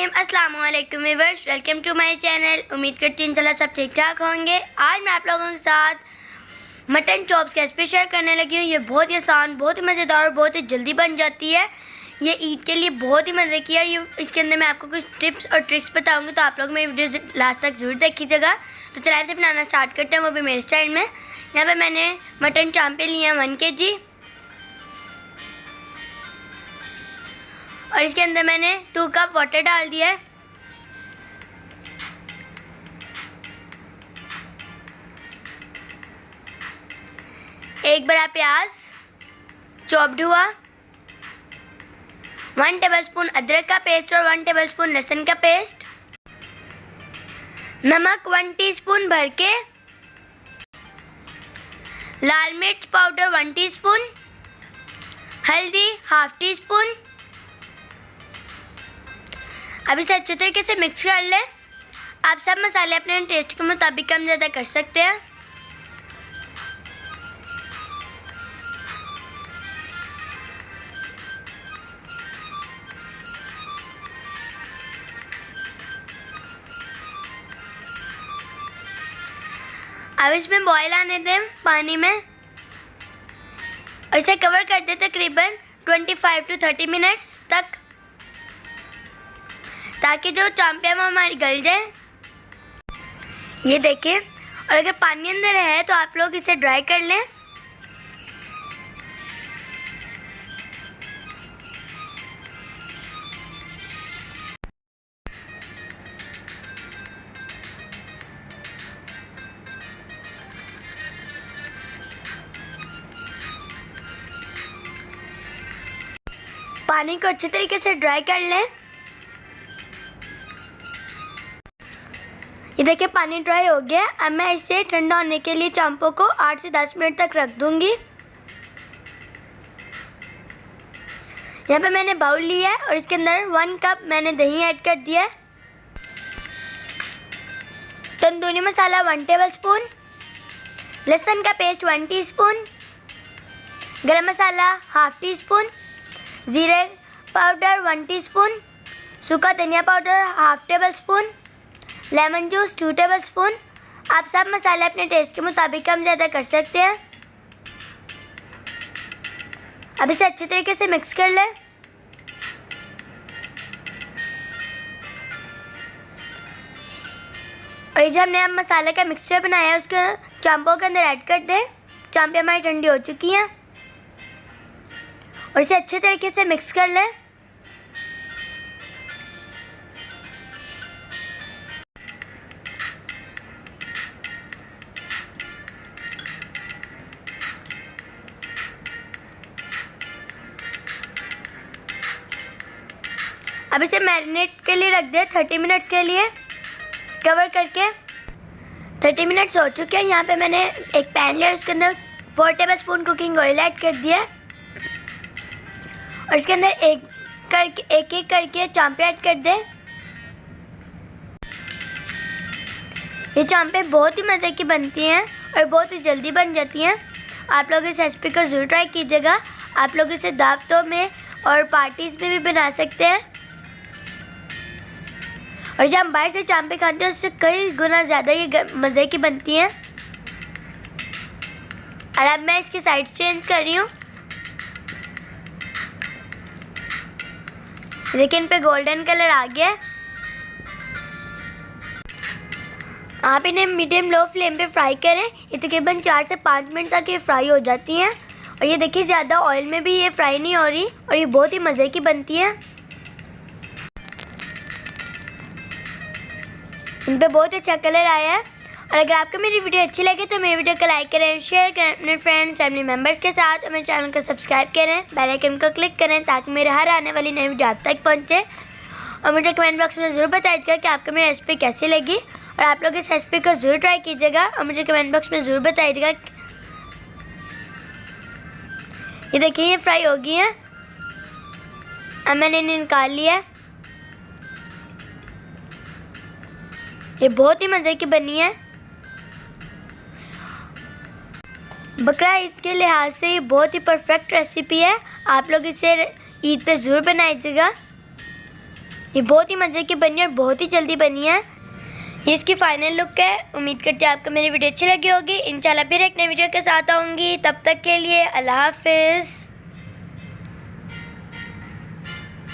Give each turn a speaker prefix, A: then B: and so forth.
A: रहीम अस्सलाम वालेकुम viewers, welcome to my channel. उम्मीद करती हूँ इंशाल्लाह सब ठीक ठाक होंगे। आज मैं आप लोगों के साथ मटन चॉप्स की रेसिपी शेयर करने लगी हूँ। ये बहुत ही आसान, बहुत ही मज़ेदार और बहुत ही जल्दी बन जाती है। ये ईद के लिए बहुत ही मज़े की है। ये इसके अंदर मैं आपको कुछ टिप्स और ट्रिक्स बताऊँगी, तो आप लोग मेरी वीडियो लास्ट तक ज़रूर देखिएगा। तो चैनल से बनाना स्टार्ट करते हैं, वो भी मेरे स्टाइल में। यहाँ पर मैंने मटन चांपे लिए हैं 1 kg, और इसके अंदर मैंने 2 कप वाटर डाल दिया है। एक बड़ा प्याज चॉप्ड हुआ, 1 टेबलस्पून अदरक का पेस्ट और 1 टेबलस्पून लहसुन का पेस्ट, नमक 1 टीस्पून भर के, लाल मिर्च पाउडर 1 टीस्पून, हल्दी 1/2 टीस्पून। अब इसे अच्छे तरीके से मिक्स कर लें। आप सब मसाले अपने टेस्ट के मुताबिक कम ज़्यादा कर सकते हैं। अब इसमें बॉईल आने दें पानी में, और इसे कवर कर दें तकरीबन 25 to 30 मिनट्स तक, ताकि जो चांपे हैं वो हमारी गल जाए। ये देखिए, और अगर पानी अंदर है तो आप लोग इसे ड्राई कर लें। पानी को अच्छे तरीके से ड्राई कर लें। ये देखिए पानी ड्राई हो गया। अब मैं इसे ठंडा होने के लिए चांपों को 8 से 10 मिनट तक रख दूंगी। यहाँ पे मैंने बाउल लिया है और इसके अंदर 1 कप मैंने दही ऐड कर दिया है। तंदूरी मसाला 1 टेबलस्पून, लहसुन का पेस्ट 1 टीस्पून, गरम मसाला 1/2 टीस्पून, जीरे पाउडर 1 टीस्पून, सूखा धनिया powder 1/2 tablespoon, lemon juice 2 tablespoon. आप सब मसाले अपने टेस्ट के मुताबिक कम ज़्यादा कर सकते हैं। अब इसे अच्छे तरीके से मिक्स कर लें। और ये जो हमने अब मसाले का मिक्सचर बनाया है उसको चांपों के अंदर ऐड कर दें। चांपे हमारी ठंडी हो चुकी हैं, और इसे अच्छे तरीके से मिक्स कर लें। अब इसे मैरिनेट के लिए रख दें 30 मिनट्स के लिए, कवर करके। 30 मिनट्स हो चुके हैं। यहाँ पे मैंने एक पैन लिया, उसके अंदर 4 टेबलस्पून कुकिंग ऑयल ऐड कर दिया, और इसके अंदर एक एक करके चांपे ऐड कर दें। ये चांपे बहुत ही मज़े की बनती हैं और बहुत ही जल्दी बन जाती हैं। आप लोग इस रेसिपी को ज़रूर ट्राई कीजिएगा। आप लोग इसे दावतों में और पार्टीज़ में भी बना सकते हैं, और जब हम बाहर से चांपे खाते हैं उससे कई गुना ज़्यादा ये मज़े की बनती हैं। और अब मैं इसकी साइड चेंज कर रही हूँ। देखिए इन पे गोल्डन कलर आ गया है। आप इन्हें मीडियम लो फ्लेम पे फ्राई करें। ये तकरीबन 4 से 5 मिनट तक ये फ्राई हो जाती हैं। और ये देखिए ज़्यादा ऑयल में भी ये फ्राई नहीं हो रही, और ये बहुत ही मज़े की बनती है। इन पे बहुत अच्छा कलर आया है। और अगर आपको मेरी वीडियो अच्छी लगे तो मेरी वीडियो को लाइक करें, शेयर करें अपने फ्रेंड्स फैमिली मेम्बर्स के साथ, और मेरे चैनल को सब्सक्राइब करें, बेल आइकन को क्लिक करें, ताकि मेरे हर आने वाली नई वीडियो आप तक पहुंचे। और मुझे कमेंट बॉक्स में ज़रूर बताइएगा कि आपको मेरी रेसिपी कैसी लगी, और आप लोग इस रेसिपी को ज़रूर ट्राई कीजिएगा और मुझे कमेंट बॉक्स में ज़रूर बताइएगा। ये देखिए ये फ्राई हो गई है। अब मैंने इन्हें निकाल लिया। ये बहुत ही मज़े की बनी है। बकरा ईद के लिहाज से ये बहुत ही परफेक्ट रेसिपी है। आप लोग इसे ईद पे ज़रूर बनाइएगा। ये बहुत ही मज़े की बनी है और बहुत ही जल्दी बनी है। ये इसकी फाइनल लुक है। उम्मीद करती हूँ आपको मेरी वीडियो अच्छी लगी होगी। इंशाल्लाह फिर एक नई वीडियो के साथ आऊँगी। तब तक के लिए अल्लाह हाफिज़।